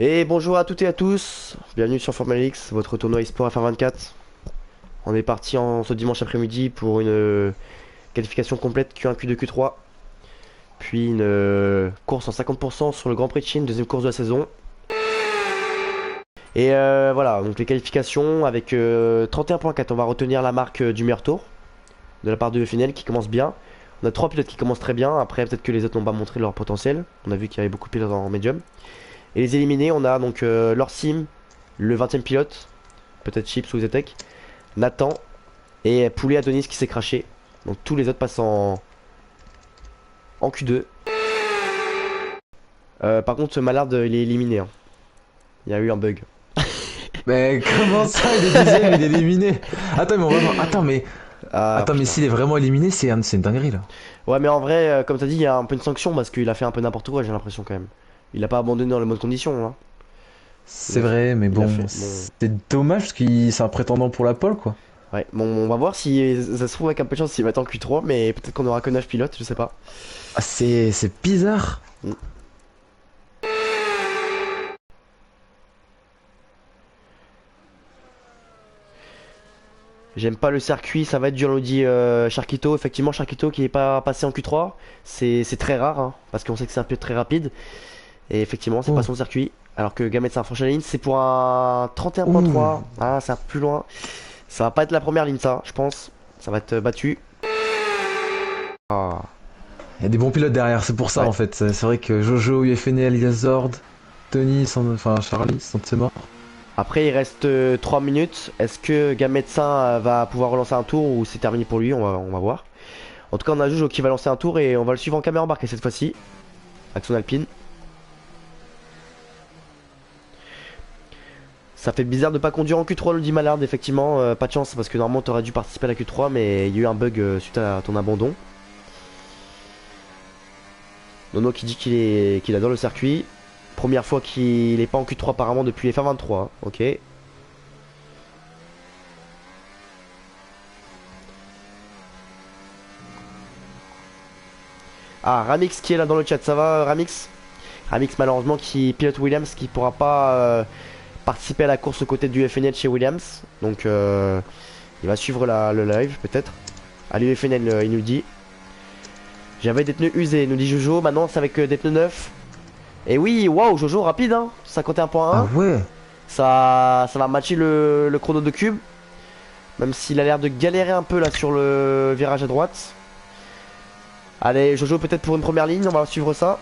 Et bonjour à toutes et à tous, bienvenue sur Formalix, votre tournoi eSport FR24. On est parti en ce dimanche après-midi pour une qualification complète Q1, Q2, Q3. Puis une course en 50% sur le Grand Prix de Chine, deuxième course de la saison. Et voilà, donc les qualifications avec 31.4, on va retenir la marque du meilleur tour de la part de FNL qui commence bien. On a 3 pilotes qui commencent très bien, après peut-être que les autres n'ont pas montré leur potentiel. On a vu qu'il y avait beaucoup de pilotes en médium. Et les éliminés, on a donc Lorsim, le 20ème pilote, peut-être Chips ou Zetek, Nathan et Poulet Adonis qui s'est craché. Donc tous les autres passent en Q2. Par contre, Mallard il est éliminé, hein. Il y a eu un bug. Mais comment ça, il est dixième, il est éliminé? Attends, mais on va voir. Ah, Attends, mais putain. s'il est vraiment éliminé, c'est une dinguerie là. Ouais, mais en vrai, comme t'as dit, il y a un peu une sanction parce qu'il a fait un peu n'importe quoi, j'ai l'impression quand même. Il a pas abandonné dans les bonnes conditions, hein. Il C'est a fait, vrai, mais il a bon, fait. Bon. c'est dommage parce qu'il c'est un prétendant pour la pole quoi. Ouais, bon, on va voir si ça se trouve avec un peu de chance s'il va être en Q3, mais peut-être qu'on aura que 9 pilotes, je sais pas. Ah, c'est bizarre. Mm. J'aime pas le circuit, ça va être dur, on nous dit Charquito. Effectivement, Charquito qui est pas passé en Q3, c'est très rare, hein, parce qu'on sait que c'est un pilote très rapide. Et effectivement, c'est pas Oh. son circuit. Alors que Gamet a franchi la ligne, c'est pour un Ouh. 31.3. Ah, c'est un peu plus loin. Ça va pas être la première ligne, ça, je pense. Ça va être battu. Ah, Il y a des bons pilotes derrière, c'est pour ça ouais. en fait. C'est vrai que Jojo, UFNL, Yazord, Tony, enfin Charlie, sont de ses morts. Après, il reste 3 minutes. Est-ce que Gametsin va pouvoir relancer un tour ou c'est terminé pour lui? On va voir. En tout cas, on a Jojo qui va lancer un tour et on va le suivre en caméra embarquée cette fois-ci. Avec son Alpine. Ça fait bizarre de pas conduire en Q3, le dit Mallard, effectivement. Pas de chance parce que normalement t'aurais dû participer à la Q3, mais il y a eu un bug suite à ton abandon. Nono qui dit qu'il adore le circuit. Première fois qu'il est pas en Q3 apparemment depuis les F23, hein. Ok. Ah, Ramix qui est là dans le chat, ça va Ramix? Ramix malheureusement qui pilote Williams, qui pourra pas participer à la course aux côtés du FNL chez Williams. Donc il va suivre le live peut-être. Allez FNL, il nous dit. J'avais des pneus usés, nous dit Jojo. Maintenant c'est avec des pneus neufs. Et oui, waouh, Jojo rapide, hein, Ah 51.1. ouais. Ça va matcher le chrono de Cube. Même s'il a l'air de galérer un peu là sur le virage à droite. Allez, Jojo peut-être pour une première ligne, on va suivre ça.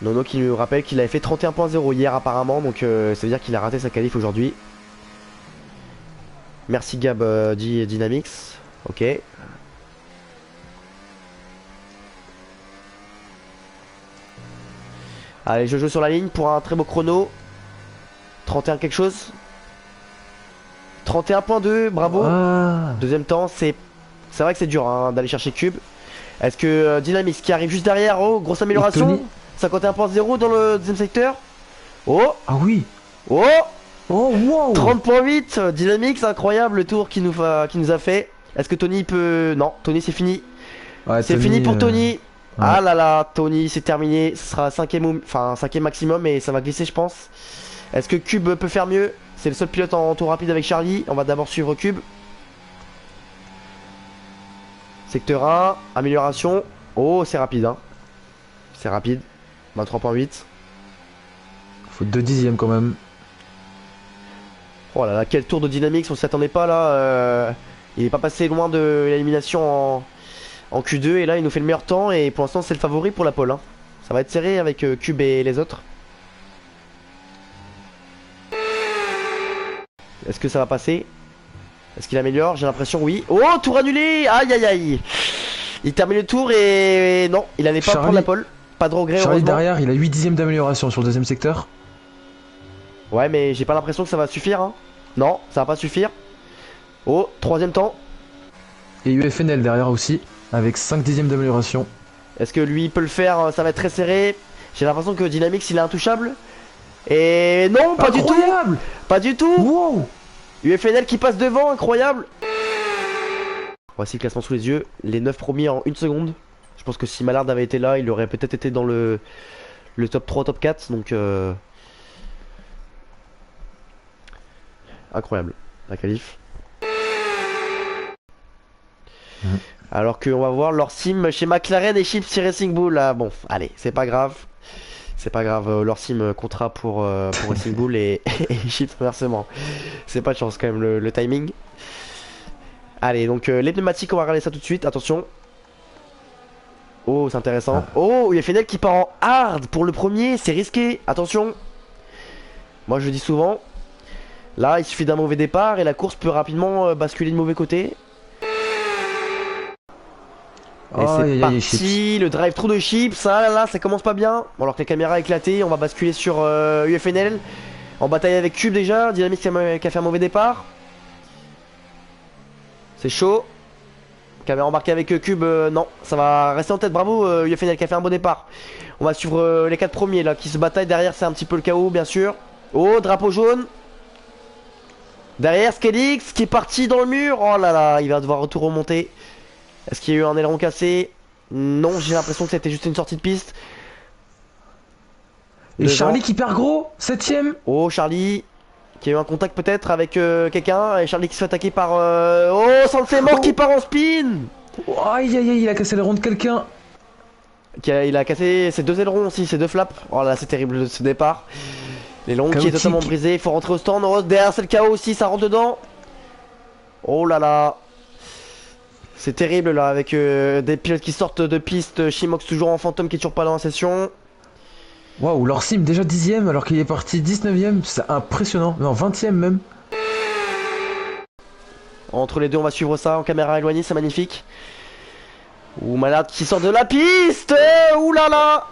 Nono qui nous rappelle qu'il avait fait 31.0 hier apparemment, donc ça veut dire qu'il a raté sa qualif aujourd'hui. Merci Gab, dit Dynamix. Ok. Allez, Jojo sur la ligne pour un très beau chrono. 31 quelque chose. 31.2, bravo. Ah. Deuxième temps, c'est vrai que c'est dur hein, d'aller chercher Cube. Est-ce que Dynamix qui arrive juste derrière, oh, grosse Et amélioration. Tony. 51.0 dans le deuxième secteur. Oh, Ah oui. oh, Oh wow. 30.8, Dynamix, incroyable le tour qu'il nous a fait. Est-ce que Tony peut... Non, Tony c'est fini. Ouais, C'est Tony. fini pour Tony. Ouais. Ah là là, Tony c'est terminé. Ce sera cinquième maximum et ça va glisser je pense. Est-ce que Cube peut faire mieux? C'est le seul pilote en tour rapide avec Charlie. On va d'abord suivre Cube. Secteur 1, amélioration. Oh, c'est rapide, hein. C'est rapide. 23.8. Faut 2 dixièmes quand même. Oh là là, quel tour de Dynamix, on s'y attendait pas là. Il est pas passé loin de l'élimination en Q2 et là il nous fait le meilleur temps et pour l'instant c'est le favori pour la pole, hein. Ça va être serré avec Cube et les autres. Est-ce que ça va passer? Est-ce qu'il améliore? J'ai l'impression oui. Oh, tour annulé. Aïe aïe aïe. Il termine le tour et non, il allait pas prendre la Charlie, pole. Pas de regret Charlie heureusement. derrière, il a 8 dixièmes d'amélioration sur le deuxième secteur. Ouais mais j'ai pas l'impression que ça va suffire, hein. Non, ça va pas suffire. Oh, troisième temps. Et UFNL derrière aussi, avec 5 dixièmes d'amélioration. Est-ce que lui peut le faire? Ça va être très serré. J'ai l'impression que Dynamix il est intouchable. Et non, pas du tout. Incroyable. Pas du tout. Wow. UFNL qui passe devant, incroyable. Voici le classement sous les yeux. Les 9 premiers en 1 seconde. Je pense que si Mallard avait été là, il aurait peut-être été dans le top 3, top 4. Donc incroyable, la qualif. Alors qu'on va voir leur sim chez McLaren et Chips Racing Bull. Là, bon, allez, c'est pas grave. C'est pas grave, leur sim contrat pour Racing Bull et Chips inversement. C'est pas de chance quand même le timing. Allez, donc les pneumatiques, on va regarder ça tout de suite. Attention. Oh, c'est intéressant. Oh, il y a Fenel qui part en hard pour le premier. C'est risqué. Attention. Moi, je dis souvent. Là, il suffit d'un mauvais départ et la course peut rapidement basculer de mauvais côté. Et c'est parti, le drive-through de Chips, ça là, ça commence pas bien. Bon, alors que la caméra a éclaté, on va basculer sur UFNL. En bataille avec Cube déjà, Dynamics qui a fait un mauvais départ. C'est chaud. Caméra embarquée avec Cube, non, ça va rester en tête, bravo UFNL qui a fait un bon départ. On va suivre les 4 premiers là qui se bataillent, derrière c'est un petit peu le chaos bien sûr. Oh, drapeau jaune. Derrière Skelix qui est parti dans le mur, oh là là, il va devoir retour remonter. Est-ce qu'il y a eu un aileron cassé? Non, j'ai l'impression que c'était juste une sortie de piste. Et Charlie qui perd gros, 7ème. Oh, Charlie qui a eu un contact peut-être avec quelqu'un. Et Charlie qui se fait attaquer par... Oh, Sansemo qui part en spin. Oh, aïe aïe aïe, il a cassé l'aileron de quelqu'un. Il a cassé ses 2 ailerons aussi, ses 2 flaps. Oh là, c'est terrible ce départ. L'aileron qui est totalement brisé, il faut rentrer au stand. Oh, derrière c'est le chaos aussi, ça rentre dedans. Oh là là. C'est terrible là avec des pilotes qui sortent de piste, Shimox toujours en fantôme qui est toujours pas dans la session. Waouh, leur sim déjà 10ème alors qu'il est parti 19ème, c'est impressionnant, non 20ème même. Entre les deux on va suivre ça en caméra éloignée, c'est magnifique. Ouh, Malade qui sort de la piste. Ouh là là.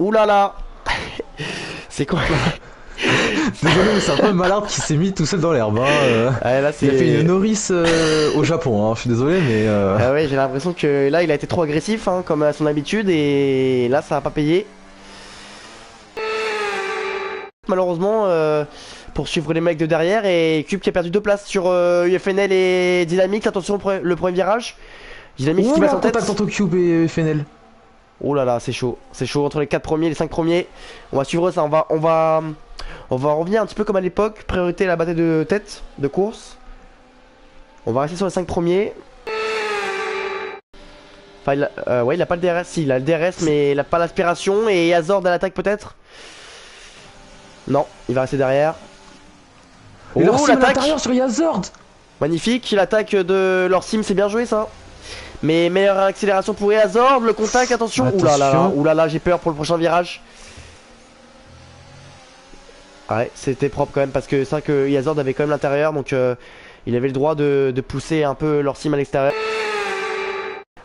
Ouh là là. C'est quoi? Désolé mais c'est un peu Mallard qui s'est mis tout seul dans l'herbe hein. Ouais, là, il a fait une nourrice au Japon hein. Je suis désolé mais Ah ouais, j'ai l'impression que là il a été trop agressif hein, comme à son habitude et là ça a pas payé. Malheureusement pour suivre les mecs de derrière et Cube qui a perdu 2 places sur UFNL et Dynamics. Attention le premier virage. Dynamics qui passe en tête. Contact entre Cube et FNL. Oh là là, c'est chaud entre les 4 premiers, les 5 premiers. On va suivre ça, on va revenir un petit peu comme à l'époque, priorité à la bataille de tête, de course. On va rester sur les 5 premiers. Enfin, ouais, il a pas le DRS, si, il a le DRS, mais il a pas l'aspiration. Et Azord à l'attaque peut-être. Non, il va rester derrière. Oh, l'attaque sur Yazord. Magnifique, l'attaque de leur sim, c'est bien joué ça. Mais meilleure accélération pour Azord, le contact, attention. Oulala, j'ai peur pour le prochain virage. Ouais, c'était propre quand même parce que c'est vrai que Yazord avait quand même l'intérieur, donc il avait le droit de pousser un peu leur sim à l'extérieur.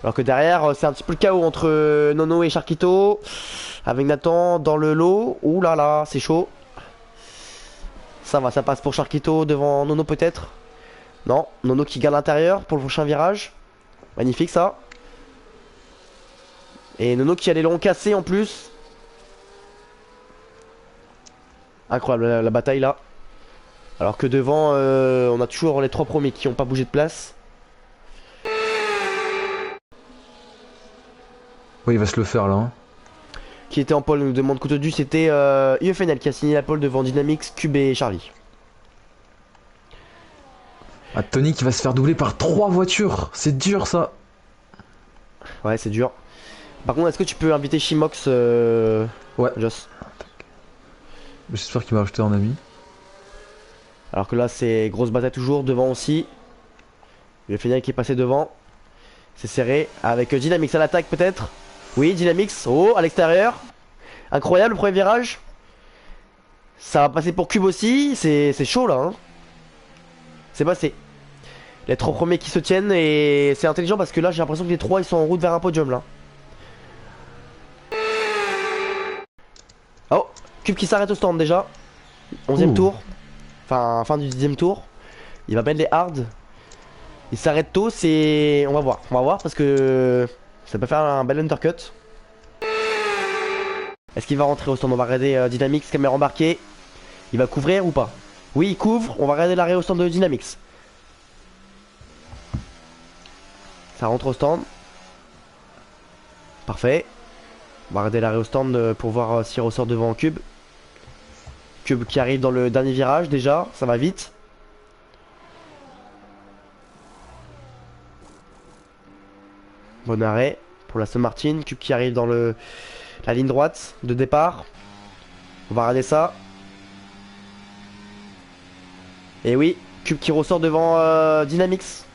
Alors que derrière, c'est un petit peu le chaos entre Nono et Sharkito. Avec Nathan dans le lot. Ouh là là, c'est chaud. Ça va, ça passe pour Sharkito devant Nono peut-être. Non, Nono qui garde l'intérieur pour le prochain virage. Magnifique ça. Et Nono qui a l'aileron cassé en plus. Incroyable la bataille là. Alors que devant, on a toujours les 3 premiers qui n'ont pas bougé de place. Oui, il va se le faire là. Hein. Qui était en pole, nous demande Couteau du, c'était UFNL qui a signé la pole devant Dynamics, Cube et Charlie. Ah, Tony qui va se faire doubler par 3 voitures, c'est dur ça. Ouais, c'est dur. Par contre, est-ce que tu peux inviter Shimox Ouais. Joss. J'espère qu'il m'a rajouté en ami. Alors que là, c'est grosse bataille toujours, devant aussi. UFNL qui est passé devant. C'est serré, avec Dynamics à l'attaque peut-être. Oui, Dynamics, oh, à l'extérieur. Incroyable le premier virage. Ça va passer pour Cube aussi, c'est chaud là. Hein. C'est passé. Les 3 premiers qui se tiennent et c'est intelligent parce que là j'ai l'impression que les 3 ils sont en route vers un podium là. Oh, Cube qui s'arrête au stand déjà. 11ème tour. Enfin, fin du 10ème tour. Il va mettre les hards. Il s'arrête tôt, c'est... On va voir parce que ça peut faire un bel undercut. Est-ce qu'il va rentrer au stand? On va regarder Dynamics, caméra embarquée. Il va couvrir ou pas? Oui, il couvre. On va regarder l'arrêt au stand de Dynamics. Ça rentre au stand. Parfait. On va arrêter l'arrêt au stand pour voir s'il ressort devant Cube. Cube qui arrive dans le dernier virage déjà, ça va vite. Bon arrêt pour la Aston Martin. Cube qui arrive dans la ligne droite de départ. On va regarder ça. Et oui, Cube qui ressort devant Dynamix.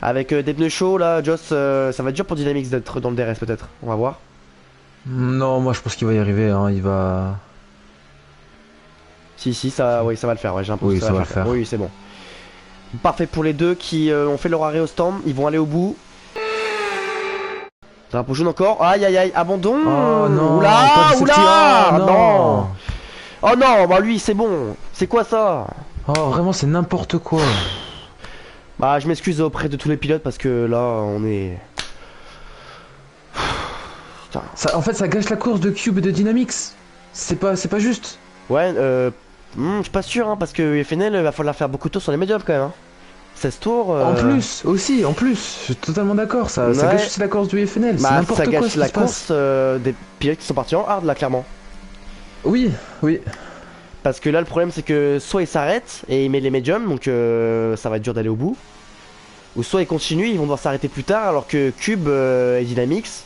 Avec des pneus chauds là, Joss, ça va être dur pour Dynamix d'être dans le DRS peut-être. On va voir. Non, moi je pense qu'il va y arriver, hein. Il va... Si, ça, oui, ça va le faire, ouais, j'ai l'impression Oui, que ça va le faire. Oui, c'est bon. Parfait pour les deux qui ont fait leur arrêt au stand, ils vont aller au bout. Drapeau jaune encore, aïe aïe aïe, abandon. Oh non, oula, pas de oula, safety. Oh, non. Oh non, bah lui c'est bon, c'est quoi ça? Oh, vraiment, c'est n'importe quoi. Bah je m'excuse auprès de tous les pilotes parce que là on est... Putain. Ça, en fait, ça gâche la course de Cube et de Dynamix. C'est pas juste. Ouais, je suis pas sûr hein, parce que FNL va falloir faire beaucoup de tours sur les médiums quand même hein. 16 tours. En plus, aussi, en plus, je suis totalement d'accord. Ça Ouais. gâche aussi la course du FNL. C'est Bah n'importe ça quoi gâche ce qui la se passe. course des pilotes qui sont partis en hard là clairement. Oui, oui. Parce que là le problème c'est que soit il s'arrête et il met les médiums donc ça va être dur d'aller au bout. Ou soit ils continuent, ils vont devoir s'arrêter plus tard alors que Cube et Dynamix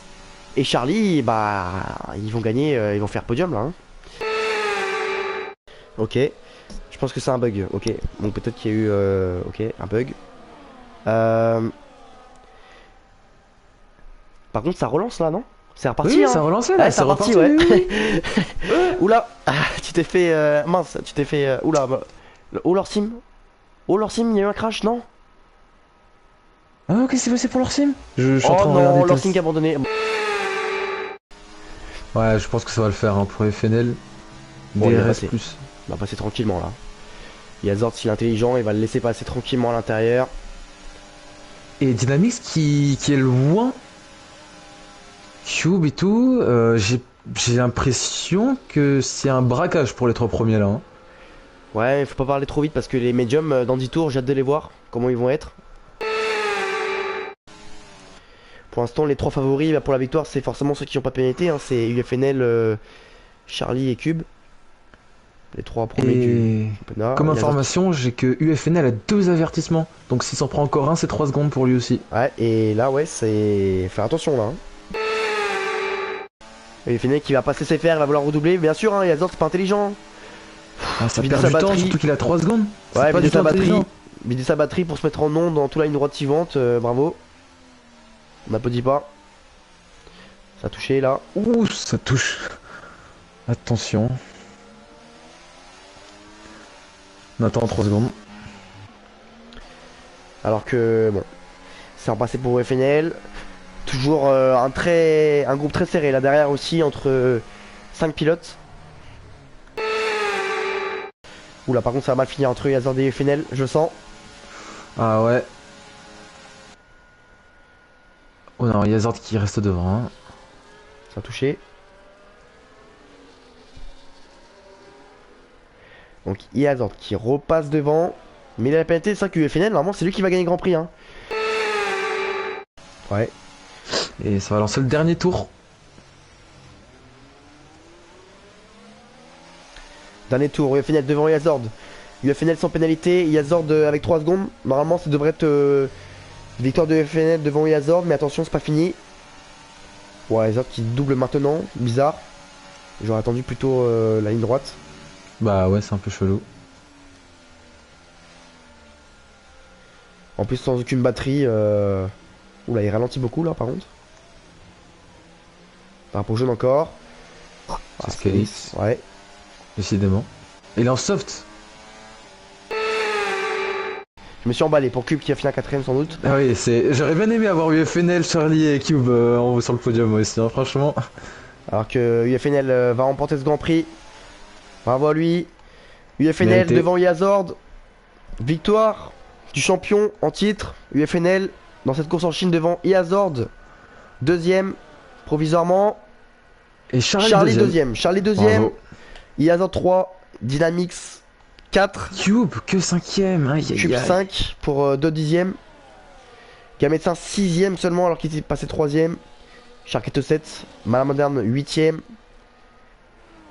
et Charlie bah ils vont gagner, ils vont faire podium là hein. Ok, je pense que c'est un bug, ok, donc peut-être qu'il y a eu ok, un bug. Par contre ça relance là non? C'est reparti Oui, hein. ça a relancé Ouais, là, c'est reparti reparti, ouais. oui. Oula, ah, tu t'es fait mince, tu t'es fait oula, oh leur sim. Oh leur sim, il y a eu un crash non? Ah, qu'est-ce qui s'est passé pour leur sim? Je suis en Oh train de regarder. non, leur sim qui a abandonné. Ouais, je pense que ça va le faire hein, pour FNL. Bon, il va DRS passer. plus. Il va passer tranquillement là. Yazord s'il est intelligent, il va le laisser passer tranquillement à l'intérieur. Et Dynamix qui est loin. Cube et tout. J'ai l'impression que c'est un braquage pour les 3 premiers là. Hein. Ouais, il faut pas parler trop vite parce que les médiums dans 10 tours, j'ai hâte de les voir, comment ils vont être. Pour l'instant, les 3 favoris pour la victoire, c'est forcément ceux qui n'ont pas pénalité. Hein. C'est UFNL, Charlie et Cube. Les 3 premiers du Et championnat. comme Yazord- information, j'ai que UFNL a 2 avertissements. Donc s'il s'en prend encore un, c'est 3 secondes pour lui aussi. Ouais, et là, ouais, c'est... Faire attention là. Hein. UFNL qui va pas se laisser faire, il va vouloir redoubler. Bien sûr, hein, Yazord, c'est pas intelligent. Ah, ça Vider perd sa du temps, batterie. surtout qu'il a 3 secondes. C'est Ouais, pas vider du tout sa batterie. intelligent. Vider sa batterie pour se mettre en onde dans toute la ligne droite suivante. Bravo. On n'applaudit pas. Ça a touché là. Ouh, ça touche. Attention. On attend 3 secondes. Alors que bon, c'est repassé pour FNL. Toujours un groupe très serré là derrière aussi entre 5 pilotes. Oula, par contre ça va mal finir entre Yazord et FNL, je sens. Ah ouais. Oh non, Yazord qui reste devant. Hein. Ça a touché. Donc Yazord qui repasse devant. Mais il a la pénalité, c'est ça que FNL, normalement c'est lui qui va gagner le Grand Prix. Hein. Ouais. Et ça va lancer le dernier tour. Dernier tour, UFNL devant Yazord. UFNL sans pénalité, Yazord avec 3 secondes. Normalement ça devrait être victoire de UFNL devant Yazord, mais attention c'est pas fini. Ouais, Yazord qui double maintenant, bizarre. J'aurais attendu plutôt la ligne droite. Bah ouais, c'est un peu chelou. En plus sans aucune batterie. Oula, il ralentit beaucoup là par contre. Drapeau jaune encore. C'est ce qu'il est. Ouais. Décidément. Il est en soft. Je me suis emballé pour Cube qui a fini à 4ème sans doute. Ah oui, j'aurais bien aimé avoir UFNL, Charlie et Cube en haut sur le podium moi aussi, hein, franchement. Alors que UFNL va remporter ce Grand Prix. Bravo à lui. UFNL Mérité. devant Yazord. Victoire du champion en titre. UFNL dans cette course en Chine devant Yazord. Deuxième provisoirement. Et Charlie, Charlie deuxième. deuxième. Charlie deuxième. Bravo. Yazord 3. Dynamix 4. Cube que 5ème. Aïe, aïe, Cube aïe. 5 pour 2 dixièmes. Gametsin 6ème seulement alors qu'il est passé 3ème. Sharketo 7, Malamoderne 8ème.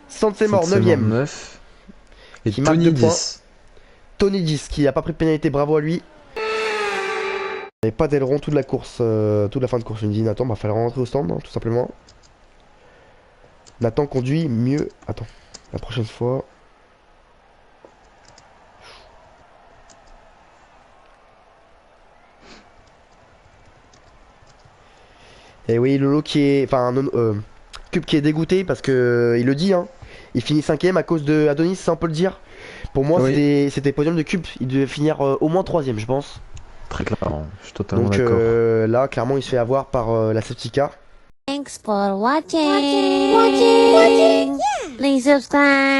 Sansemore 9ème. 9. Et Qui marque Tony 2 points. 10. Tony 10 qui a pas pris de pénalité, bravo à lui. Il n'y avait pas d'aileron toute la course, toute la fin de course. Il me dit Nathan, bah fallait rentrer au stand, hein, tout simplement. Nathan conduit mieux. Attends, la prochaine fois. Et oui, Lolo qui est. Enfin, Cube qui est dégoûté parce que il le dit, hein. Il finit 5ème à cause de Adonis, ça on peut le dire. Pour moi, Oui. c'était podium de Cube. Il devait finir au moins 3ème, je pense. Très clairement, je suis totalement Donc d'accord. là, clairement, il se fait avoir par la Septica. Thanks for watching. Please subscribe.